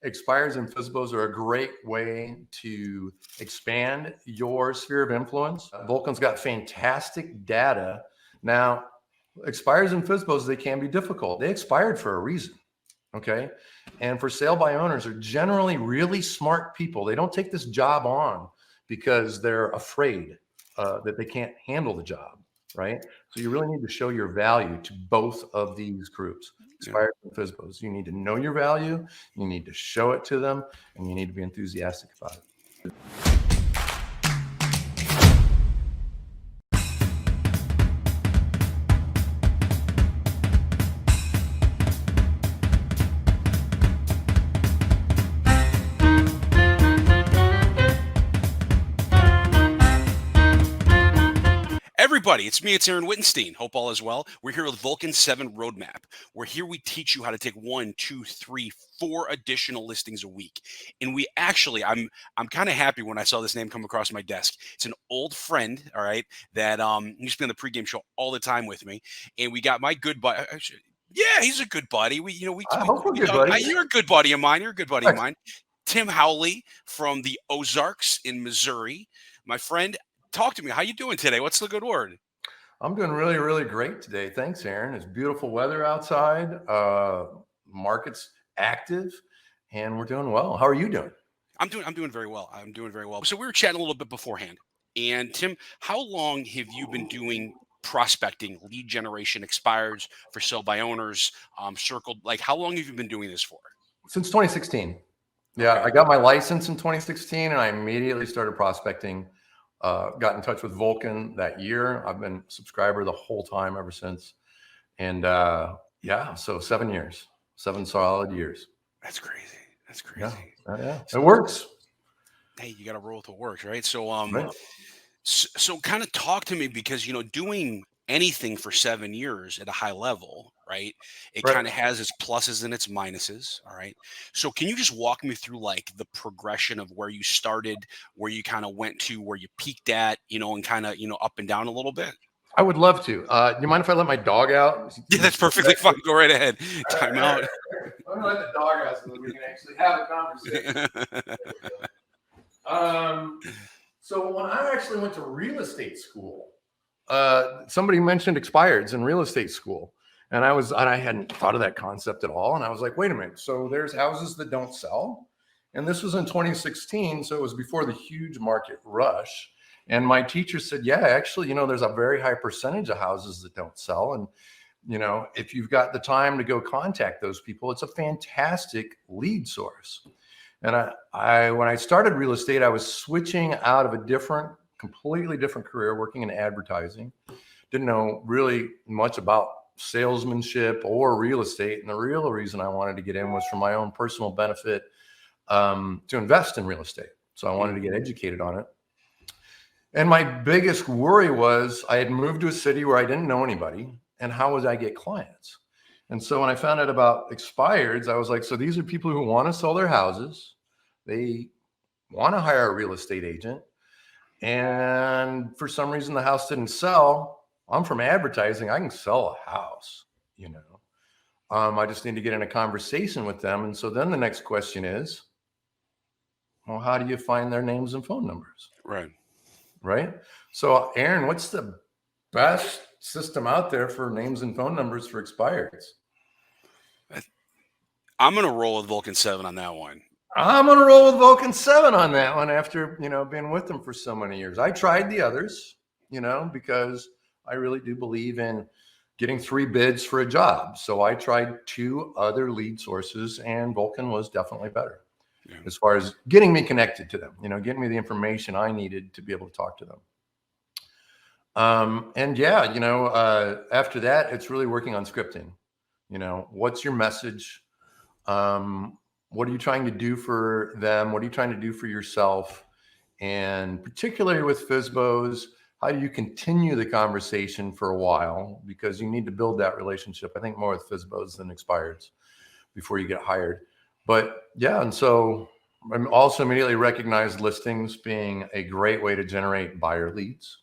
expires and FSBOs are a great way to expand your sphere of influence. Vulcan's got fantastic data. Now, expires and FSBOs, they can be difficult. They expired for a reason. Okay. And for sale by owners are generally really smart people. They don't take this job on because they're afraid that they can't handle the job. Right. So you really need to show your value to both of these groups, expired and FSBOs. You need to know your value. You need to show it to them, and you need to be enthusiastic about it. Everybody, it's me, it's Aaron Wittenstein. Hope all is well. We're here with Vulcan7 Roadmap. We're here, we teach you how to take 1, 2, 3, 4 additional listings a week. And we actually, I'm kind of happy when I saw this name come across my desk. It's an old friend, all right, that used to be on the pregame show all the time with me. And we got my good buddy. Yeah, he's a good buddy. You're a good buddy of mine. You're a good buddy of mine. Tim Hawley from the Ozarks in Missouri. My friend, talk to me. How you doing today? What's the good word? I'm doing really, really great today. Thanks, Aaron. It's beautiful weather outside. Market's active, and we're doing well. How are you doing? I'm doing very well. I'm doing very well. So we were chatting a little bit beforehand. And Tim, how long have you been doing prospecting, lead generation, expireds, for sale by owners, circled? Like, how long have you been doing this for? Since 2016. Yeah, okay. I got my license in 2016, and I immediately started prospecting. Got in touch with Vulcan that year. I've been a subscriber the whole time ever since. And so 7 years, 7 solid years. That's crazy. That's crazy. Yeah. It works. Hey, you got to roll with what works, right? So, right. So kind of talk to me, because, doing anything for 7 years at a high level, right? It kind of has its pluses and its minuses. All right. So can you just walk me through like the progression of where you started, where you kind of went to, where you peaked at, and kind of, up and down a little bit? I would love to. Do you mind if I let my dog out? Yeah, that's perfectly fine. Go right ahead. Time out. I'm gonna let the dog out so that we can actually have a conversation. So when I actually went to real estate school, somebody mentioned expireds in real estate school. And I hadn't thought of that concept at all. And I was like, wait a minute. So there's houses that don't sell. And this was in 2016. So it was before the huge market rush. And my teacher said, yeah, actually, there's a very high percentage of houses that don't sell. And, if you've got the time to go contact those people, it's a fantastic lead source. And when I started real estate, I was switching out of a completely different career, working in advertising. Didn't know really much about salesmanship or real estate. And the real reason I wanted to get in was for my own personal benefit, to invest in real estate. So I wanted to get educated on it. And my biggest worry was I had moved to a city where I didn't know anybody, and how would I get clients? And so when I found out about expireds, I was like, so these are people who want to sell their houses. They want to hire a real estate agent. And for some reason, the house didn't sell. I'm from advertising. I can sell a house, I just need to get in a conversation with them. And so then the next question is, well, how do you find their names and phone numbers? Right. So Aaron, what's the best system out there for names and phone numbers for expireds? I'm going to roll with Vulcan7 on that one. I'm going to roll with Vulcan7 on that one after, being with them for so many years. I tried the others, because I really do believe in getting 3 bids for a job. So I tried 2 other lead sources, and Vulcan was definitely better as far as getting me connected to them, getting me the information I needed to be able to talk to them. After that, it's really working on scripting. What's your message? What are you trying to do for them? What are you trying to do for yourself? And particularly with FSBOs, how do you continue the conversation for a while? Because you need to build that relationship, I think, more with FSBOs than expireds before you get hired. But yeah, and so I also immediately recognized listings being a great way to generate buyer leads.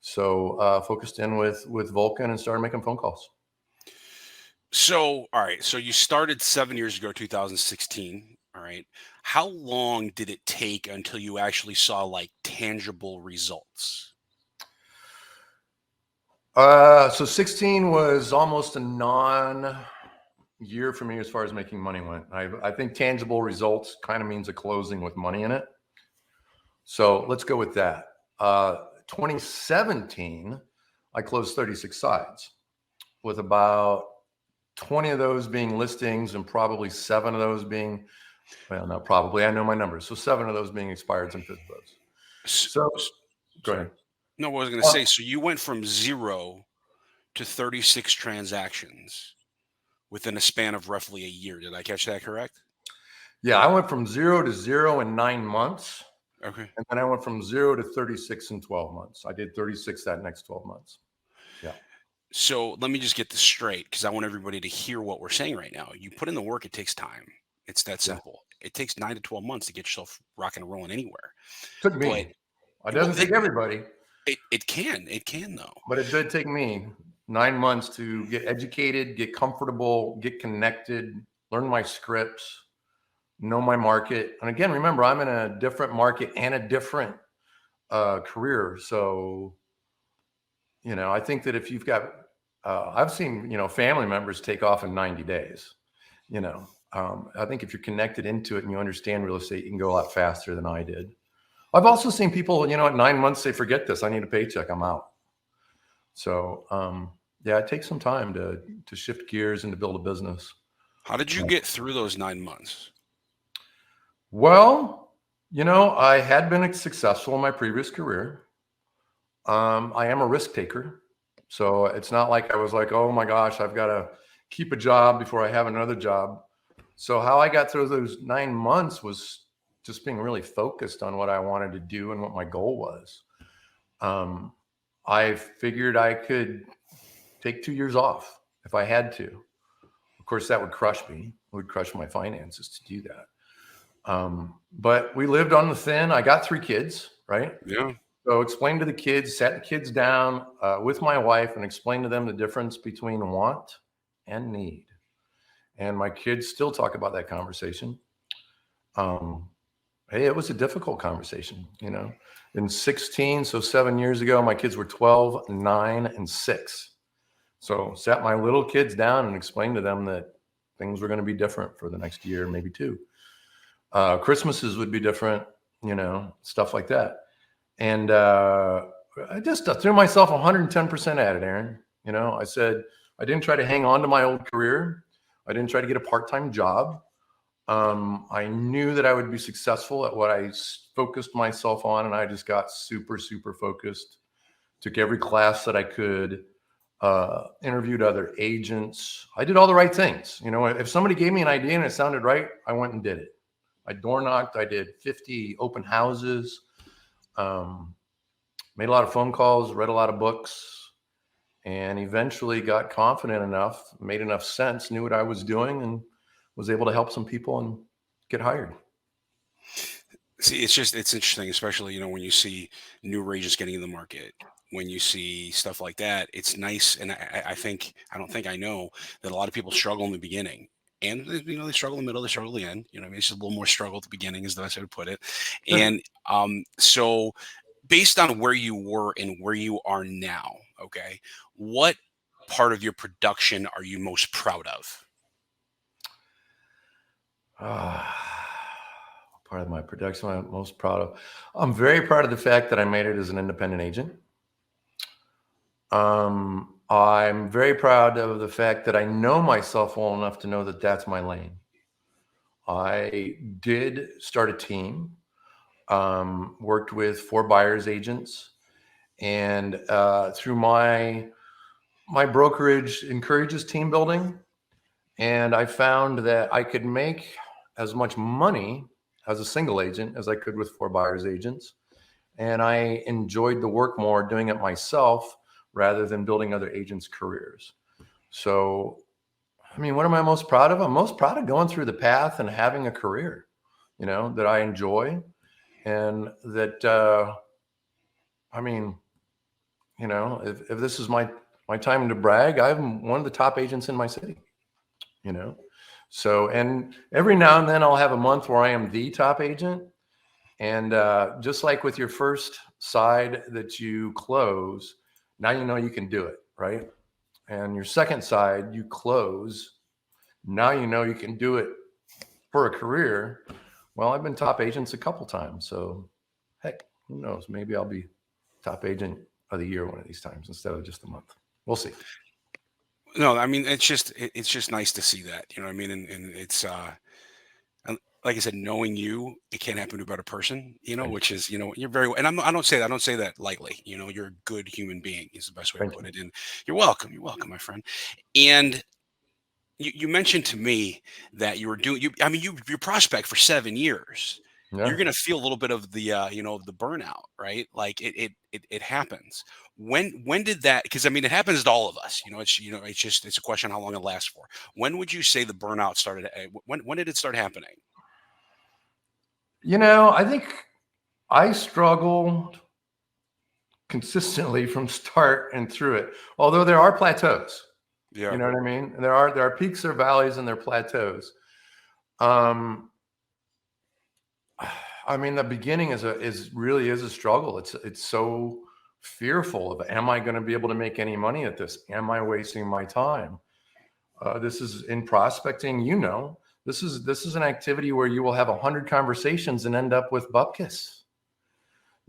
So focused in with Vulcan and started making phone calls. So, all right. So you started 7 years ago, 2016. All right. How long did it take until you actually saw like tangible results? So 16 was almost a non-year for me as far as making money went. I think tangible results kind of means a closing with money in it. So let's go with that. 2017, I closed 36 sides with about 20 of those being listings and probably 7 of those being, well, not probably, I know my numbers. So 7 of those being expireds and FSBOs. S- So s- go Sorry. ahead. No, what I was going to say. So you went from 0 to 36 transactions within a span of roughly a year. Did I catch that correct? Yeah, I went from 0 to 0 in 9 months. Okay. And then I went from 0 to 36 in 12 months. I did 36 that next 12 months. Yeah. So let me just get this straight because I want everybody to hear what we're saying right now. You put in the work, it takes time. It's that Yeah. simple. It takes 9 to 12 months to get yourself rocking and rolling anywhere. Took But me. It well, doesn't take everybody, it can though. but it did take me 9 months to get educated, get comfortable, get connected, learn my scripts, know my market. And again, remember, I'm in a different market and a different career. So, I think that if you've got, I've seen, family members take off in 90 days. I think if you're connected into it and you understand real estate, you can go a lot faster than I did. I've also seen people, at 9 months, say, forget this. I need a paycheck. I'm out. So, yeah, it takes some time to shift gears and to build a business. How did you get through those 9 months? Well, I had been successful in my previous career. I am a risk taker. So it's not like I was like, oh my gosh, I've got to keep a job before I have another job. So how I got through those 9 months was just being really focused on what I wanted to do and what my goal was. I figured I could take 2 years off if I had to. Of course, that would crush me. It would crush my finances to do that. But we lived on the thin. I got 3 kids, right? Yeah. So explain to the kids, sat the kids down with my wife and explain to them the difference between want and need. And my kids still talk about that conversation. Hey, it was a difficult conversation, In 16, so 7 years ago, my kids were 12, 9, and 6. So sat my little kids down and explained to them that things were going to be different for the next year, maybe 2. Christmases would be different, stuff like that. And I just threw myself 110% at it, Aaron. I said, I didn't try to hang on to my old career. I didn't try to get a part-time job. I knew that I would be successful at what I focused myself on. And I just got super, super focused, took every class that I could, interviewed other agents. I did all the right things. If somebody gave me an idea and it sounded right, I went and did it. I door knocked. I did 50 open houses. Made a lot of phone calls, read a lot of books, and eventually got confident enough, made enough sense, knew what I was doing, and was able to help some people and get hired. See, it's interesting, especially, when you see new agents getting in the market, when you see stuff like that, it's nice. And I know that a lot of people struggle in the beginning. And they struggle in the middle, they struggle at the end. It's just a little more struggle at the beginning is the best way to put it. And so based on where you were and where you are now, okay, what part of your production are you most proud of? Part of my production I'm most proud of. I'm very proud of the fact that I made it as an independent agent. I'm very proud of the fact that I know myself well enough to know that that's my lane. I did start a team, worked with 4 buyers agents, and through my brokerage encourages team building. And I found that I could make as much money as a single agent as I could with 4 buyers agents. And I enjoyed the work more doing it myself rather than building other agents' careers. So, what am I most proud of? I'm most proud of going through the path and having a career, that I enjoy. And that, if this is my time to brag, I'm one of the top agents in my city, So, and every now and then I'll have a month where I am the top agent. And just like with your first side that you close, now you know you can do it, right? And your second side you close, now you know you can do it for a career. Well, I've been top agents a couple times, so heck, who knows? Maybe I'll be top agent of the year one of these times instead of just a month. We'll see. No, I mean, it's just nice to see that, you know what I mean? And it's, like I said, knowing you, it can't happen to a better person, you know, Thank which is, you know, you're very, and I don't say that lightly, you know, you're a good human being is the best way to Thank put you. it. And you're welcome, my friend. And you mentioned to me that you were doing, I mean, you prospect for 7 years. You're Yeah. going to feel a little bit of the, you know, the burnout, right? Like it happens. When did that? Because I mean, it happens to all of us. You know, it's just it's a question how long it lasts for. When would you say the burnout started? When did it start happening? I think I struggled consistently from start and through it. Although there are plateaus, you Yeah. know what I mean? There are peaks or valleys and there are plateaus. Um, I mean, the beginning is really a struggle. It's so fearful of, am I going to be able to make any money at this? Am I wasting my time? This is in prospecting. This is an activity where you will have 100 conversations and end up with bupkis.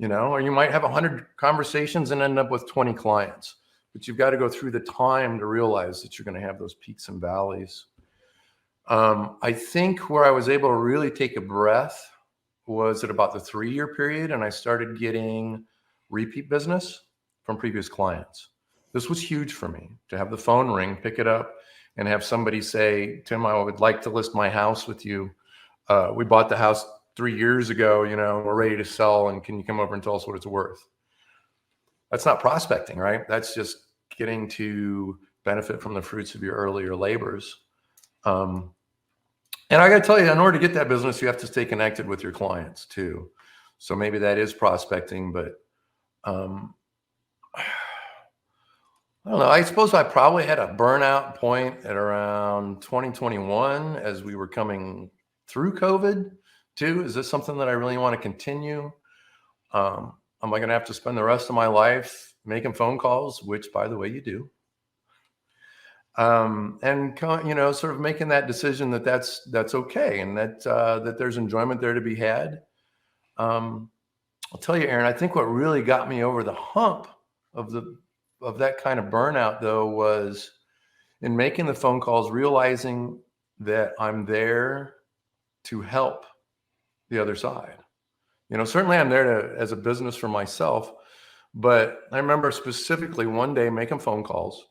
Or you might have 100 conversations and end up with 20 clients. But you've got to go through the time to realize that you're going to have those peaks and valleys. I think where I was able to really take a breath was at about the 3-year period, and I started getting repeat business from previous clients. This was huge for me to have the phone ring, pick it up, and have somebody say, Tim, I would like to list my house with you. We bought the house 3 years ago, we're ready to sell, and can you come over and tell us what it's worth? That's not prospecting, right? That's just getting to benefit from the fruits of your earlier labors. And I got to tell you, in order to get that business, you have to stay connected with your clients too. So maybe that is prospecting, but I don't know. I suppose I probably had a burnout point at around 2021 as we were coming through COVID too. Is this something that I really want to continue? Am I going to have to spend the rest of my life making phone calls, which by the way, you do? And sort of making that decision that's okay. And that there's enjoyment there to be had. I'll tell you, Aaron, I think what really got me over the hump of that kind of burnout though, was in making the phone calls, realizing that I'm there to help the other side. Certainly I'm there as a business for myself, but I remember specifically one day making phone calls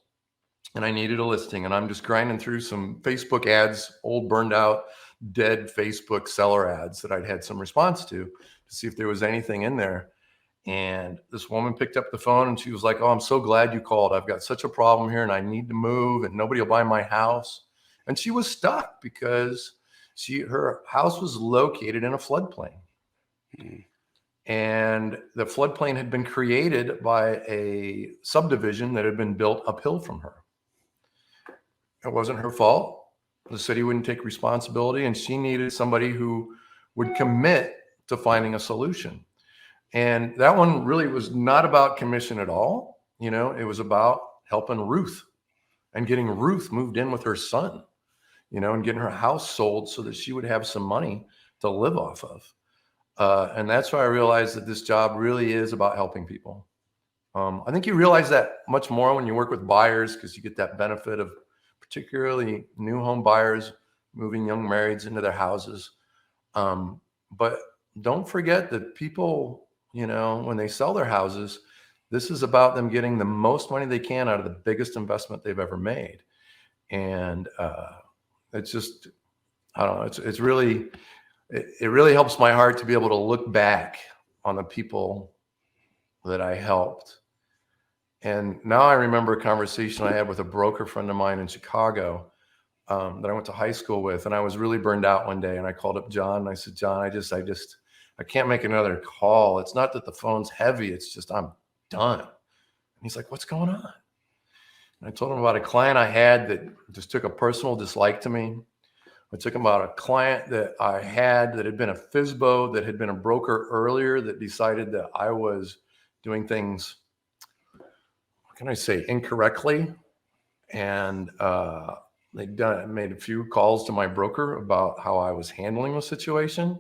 and I needed a listing, and I'm just grinding through some Facebook ads, old burned out, dead Facebook seller ads that I'd had some response to see if there was anything in there. And this woman picked up the phone and she was like, oh, I'm so glad you called. I've got such a problem here and I need to move and nobody will buy my house. And she was stuck because her house was located in a floodplain. Mm. And the floodplain had been created by a subdivision that had been built uphill from her. It wasn't her fault. The city wouldn't take responsibility, and she needed somebody who would commit to finding a solution. And that one really was not about commission at all. It was about helping Ruth and getting Ruth moved in with her son, and getting her house sold so that she would have some money to live off of. And that's why I realized that this job really is about helping people. I think you realize that much more when you work with buyers, because you get that benefit of particularly new home buyers moving young marrieds into their houses. But don't forget that people, when they sell their houses, this is about them getting the most money they can out of the biggest investment they've ever made. And it's just, I don't know, it's really, it really helps my heart to be able to look back on the people that I helped. And now I remember a conversation I had with a broker friend of mine in Chicago that I went to high school with. And I was really burned out one day. And I called up John and I said, John, I can't make another call. It's not that the phone's heavy. It's just, I'm done. And he's like, what's going on? And I told him about a client I had that just took a personal dislike to me. I took them about a client that I had that had been a FSBO, that had been a broker earlier, that decided that I was doing things, what can I say, incorrectly. And they made a few calls to my broker about how I was handling the situation.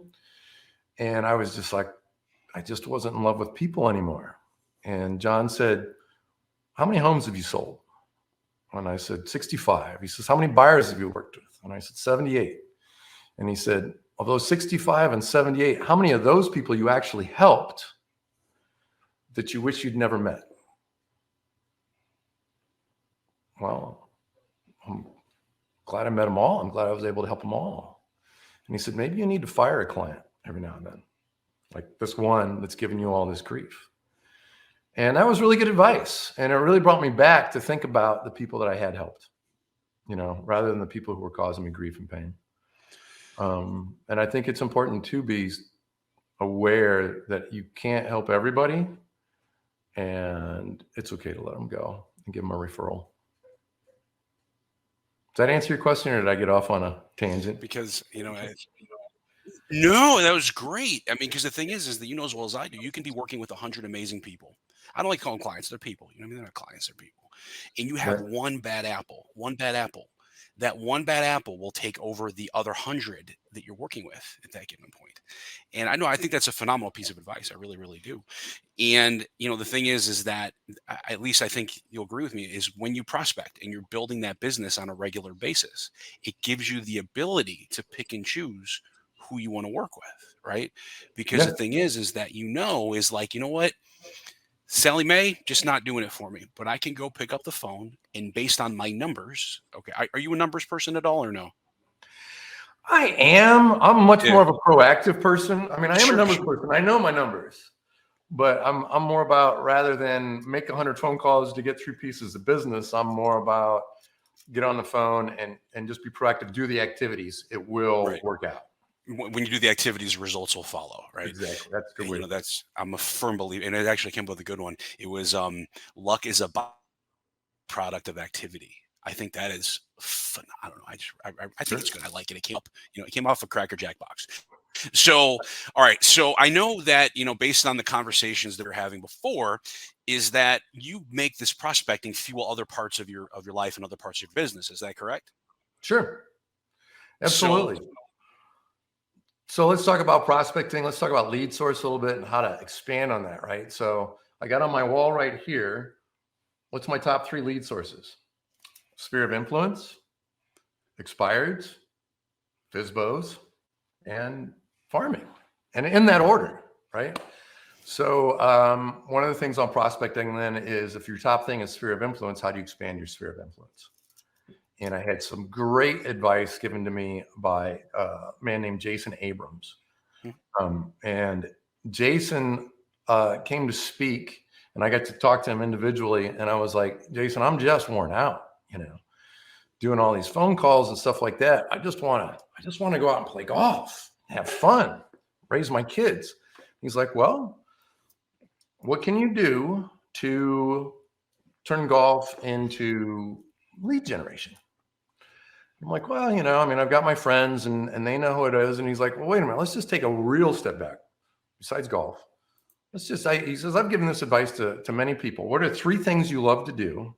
And I was just like, I just wasn't in love with people anymore. And John said, how many homes have you sold? And I said, 65. He says, how many buyers have you worked with? And I said, 78. And he said, of those 65 and 78, how many of those people you actually helped that you wish you'd never met? Well, I'm glad I met them all. I'm glad I was able to help them all. And he said, maybe you need to fire a client every now and then, like this one that's giving you all this grief. And that was really good advice. And it really brought me back to think about the people that I had helped, rather than the people who were causing me grief and pain. And I think it's important to be aware that you can't help everybody, and it's okay to let them go and give them a referral. Does that answer your question, or did I get off on a tangent? Because, no, that was great. I mean, because the thing is that you know as well as I do, you can be working with 100 amazing people. I don't like calling clients; they're people. You know what I mean? They're not clients; they're people. And you have Right. one bad apple. That one bad apple will take over the other 100 that you're working with at that given point. And I think that's a phenomenal piece of advice. I really, really do. And the thing is that at least I think you'll agree with me, is when you prospect and you're building that business on a regular basis, it gives you the ability to pick and choose who you want to work with, right? Because Yeah. the thing is that is like, you know what? Sally Mae, just not doing it for me. But I can go pick up the phone, and based on my numbers, okay. Are you a numbers person at all or no? I am. I'm much Yeah. more of a proactive person. I mean, I am a Sure, numbers sure. person. I know my numbers, but I'm more about, rather than make 100 phone calls to get 3 pieces of business, I'm more about get on the phone and just be proactive, do the activities. It will Right. work out. When you do the activities, results will follow, right? Exactly. That's a good way. I'm a firm believer, and it actually came up with a good one. It was luck is a byproduct of activity. I think that is fun. I don't know. I think Sure. it's good. I like it. It came up, it came off a Cracker Jack box. So, all right. So I know that, based on the conversations that we're having before, is that you make this prospecting fuel other parts of your life and other parts of your business. Is that correct? Sure. So, Absolutely. So let's talk about prospecting. Let's talk about lead source a little bit and how to expand on that, right? So I got on my wall right here, what's my top 3 lead sources? Sphere of influence, expireds, FSBOs, and farming, and in that order, right? So one of the things on prospecting then is, if your top thing is sphere of influence, how do you expand your sphere of influence? And I had some great advice given to me by a man named Jason Abrams. And Jason came to speak, and I got to talk to him individually. And I was like, Jason, I'm just worn out, doing all these phone calls and stuff like that. I just want to go out and play golf, have fun, raise my kids. He's like, well, what can you do to turn golf into lead generation? I'm like, well, I've got my friends and they know who it is. And he's like, well, wait a minute, let's just take a real step back. Besides golf, he says, I've given this advice to many people. What are 3 things you love to do?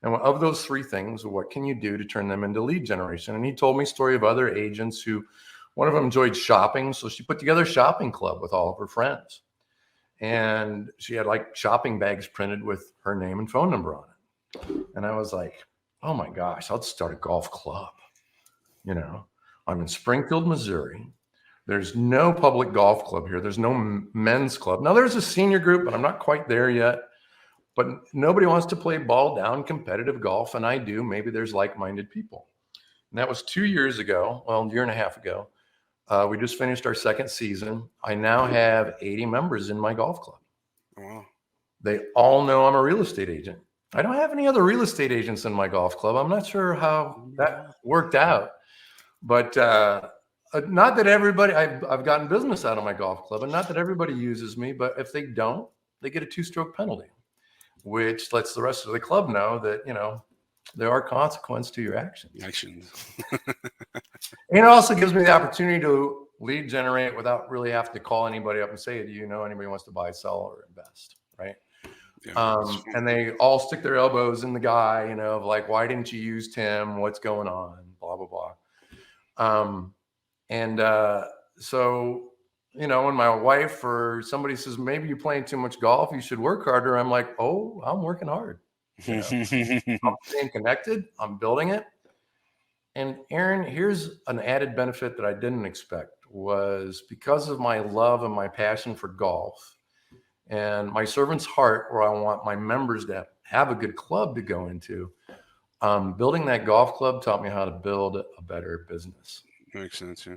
And of those 3 things, what can you do to turn them into lead generation? And he told me a story of other agents who, one of them enjoyed shopping. So she put together a shopping club with all of her friends. And she had like shopping bags printed with her name and phone number on it. And I was like, oh my gosh, I'll start a golf club. I'm in Springfield, Missouri. There's no public golf club here. There's no men's club. Now there's a senior group, but I'm not quite there yet. But nobody wants to play ball down competitive golf. And I do. Maybe there's like-minded people. And that was 2 years ago. Well, a year and a half ago. We just finished our 2nd season. I now have 80 members in my golf club. wow. They all know I'm a real estate agent. I don't have any other real estate agents in my golf club. I'm not sure how that worked out, but not that everybody, I've gotten business out of my golf club, and not that everybody uses me, but if they don't, they get a 2-stroke penalty, which lets the rest of the club know that, there are consequences to your actions. Actions. And it also gives me the opportunity to lead generate without really having to call anybody up and say, do you know anybody wants to buy, sell, or invest, right? Yeah, And they all stick their elbows in the guy, of like, why didn't you use Tim? What's going on? Blah, blah, blah. So, when my wife or somebody says, maybe you're playing too much golf, you should work harder. I'm like, oh, I'm working hard. I'm staying connected. I'm building it. And Aaron, here's an added benefit that I didn't expect was because of my love and my passion for golf and my servant's heart, where I want my members to have a good club to go into. Building that golf club taught me how to build a better business. Makes sense, yeah.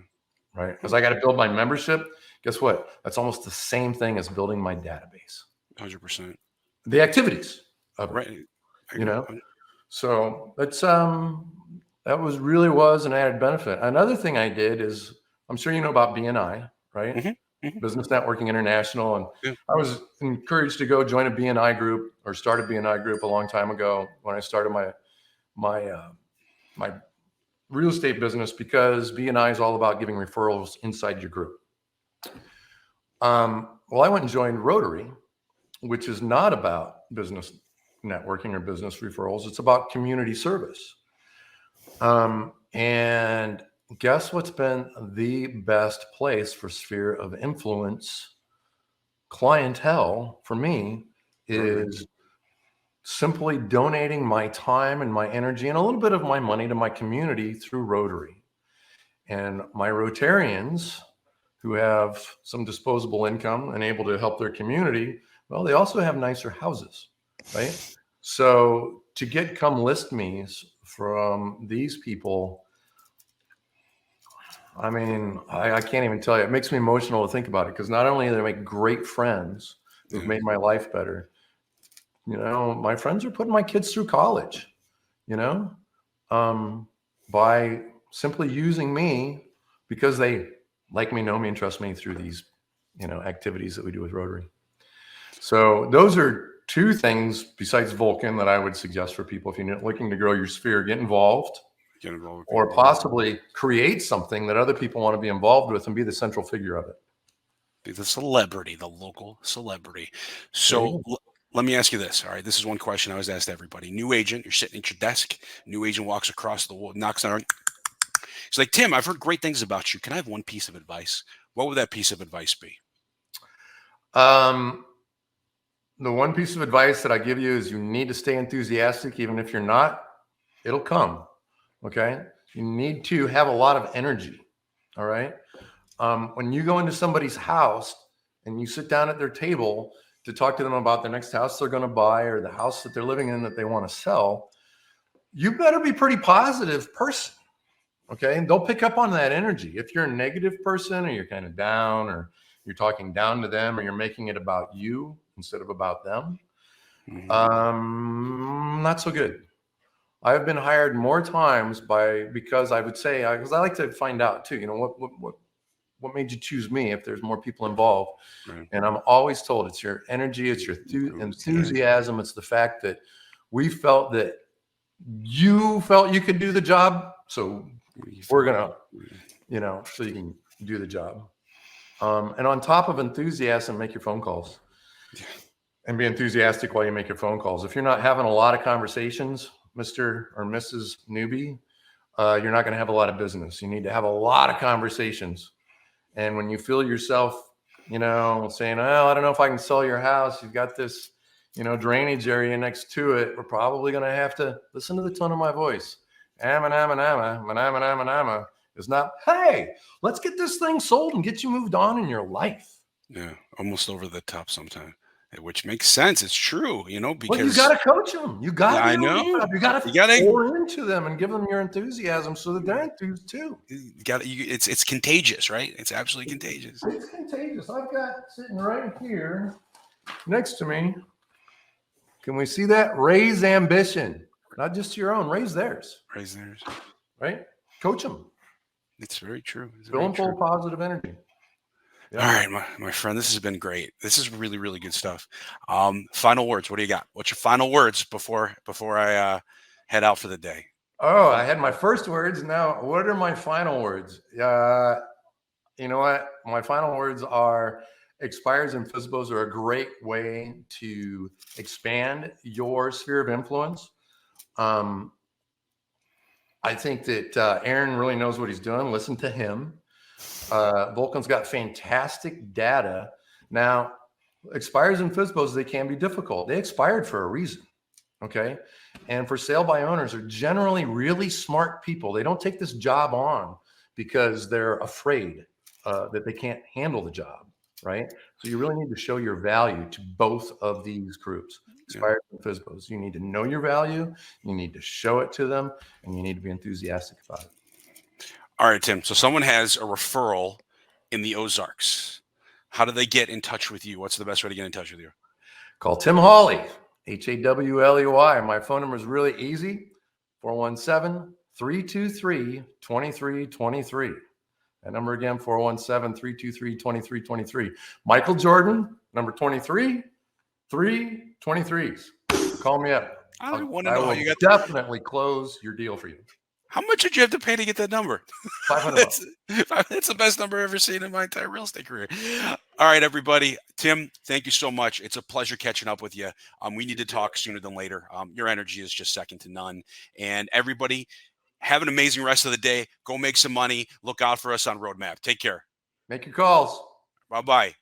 Right? Because I got to build my membership. Guess what? That's almost the same thing as building my database. 100%. The activities of it, right. So that's that was an added benefit. Another thing I did is, I'm sure you know about BNI, right? Mm-hmm. Business Networking International. And yeah. I was encouraged to go join a BNI group or start a BNI group a long time ago when I started my real estate business, because BNI is all about giving referrals inside your group. Well, I went and joined Rotary, which is not about business networking or business referrals. It's about community service. And guess what's been the best place for sphere of influence clientele for me is simply donating my time and my energy and a little bit of my money to my community through Rotary. And my Rotarians who have some disposable income and able to help their community, well, they also have nicer houses, right? So to get come list me's from these people, I mean, I can't even tell you. It makes me emotional to think about it, because not only do they make great friends who've made my life better, my friends are putting my kids through college, by simply using me because they like me, know me, and trust me through these, activities that we do with Rotary. So those are two things besides Vulcan that I would suggest for people. If you're looking to grow your sphere, get involved or possibly create something that other people want to be involved with and be the central figure of it. Be the celebrity, the local celebrity. So let me ask you this. All right. This is one question I always ask everybody. New agent, you're sitting at your desk. New agent walks across the wall, knocks on. He's like, Tim, I've heard great things about you. Can I have one piece of advice? What would that piece of advice be? The one piece of advice that I give you is you need to stay enthusiastic. Even if you're not, it'll come. Okay. You need to have a lot of energy. All right. When you go into somebody's house and you sit down at their table to talk to them about the next house they're going to buy or the house that they're living in that they want to sell, you better be a pretty positive person. Okay. And they'll pick up on that energy. If you're a negative person or you're kind of down or you're talking down to them or you're making it about you instead of about them, not so good. I've been hired more times because I would say, because I like to find out too, what made you choose me if there's more people involved. Right. And I'm always told it's your energy, it's your enthusiasm. It's the fact that we felt that you felt you could do the job. So we're going to, so you can do the job. And on top of enthusiasm, make your phone calls and be enthusiastic while you make your phone calls. If you're not having a lot of conversations, Mr. or Mrs. Newbie, you're not going to have a lot of business. You need to have a lot of conversations. And when you feel yourself, saying, oh, I don't know if I can sell your house. You've got this, drainage area next to it. We're probably going to have to listen to the tone of my voice. It's not, hey, let's get this thing sold and get you moved on in your life. Yeah, almost over the top sometimes, which makes sense. It's true, because well, you got to coach them. You got to, I know, you got to pour into them and give them your enthusiasm so that they're enthused too. It's contagious, right? It's absolutely contagious. It's contagious. I've got sitting right here next to me. Can we see that? Raise ambition, not just your own. Raise theirs. Raise theirs. Right? Coach them. It's very true. Fill them full of positive energy. Yeah. All right, my friend, this has been great. This is really, really good stuff. Final words. What do you got? What's your final words before I head out for the day? Oh, I had my first words. Now, what are my final words? You know what? My final words are expires and FSBOs are a great way to expand your sphere of influence. I think that Aaron really knows what he's doing. Listen to him. Vulcan's got fantastic data. Now, expires and FSBOs, they can be difficult. They expired for a reason. Okay. And for sale by owners are generally really smart people. They don't take this job on because they're afraid that they can't handle the job. Right. So you really need to show your value to both of these groups, expired and FSBOs. You need to know your value. You need to show it to them, and you need to be enthusiastic about it. All right, Tim. So someone has a referral in the Ozarks. How do they get in touch with you? What's the best way to get in touch with you? Call Tim Hawley, Hawley. My phone number is really easy, 417-323-2323. That number again, 417-323-2323. Michael Jordan, number 23, 323s. Call me up. I want to know how you got definitely close your deal for you. How much did you have to pay to get that number? $500. That's the best number I've ever seen in my entire real estate career. All right, everybody. Tim, thank you so much. It's a pleasure catching up with you. We need to talk sooner than later. Your energy is just second to none. And everybody, have an amazing rest of the day. Go make some money. Look out for us on Roadmap. Take care. Make your calls. Bye-bye.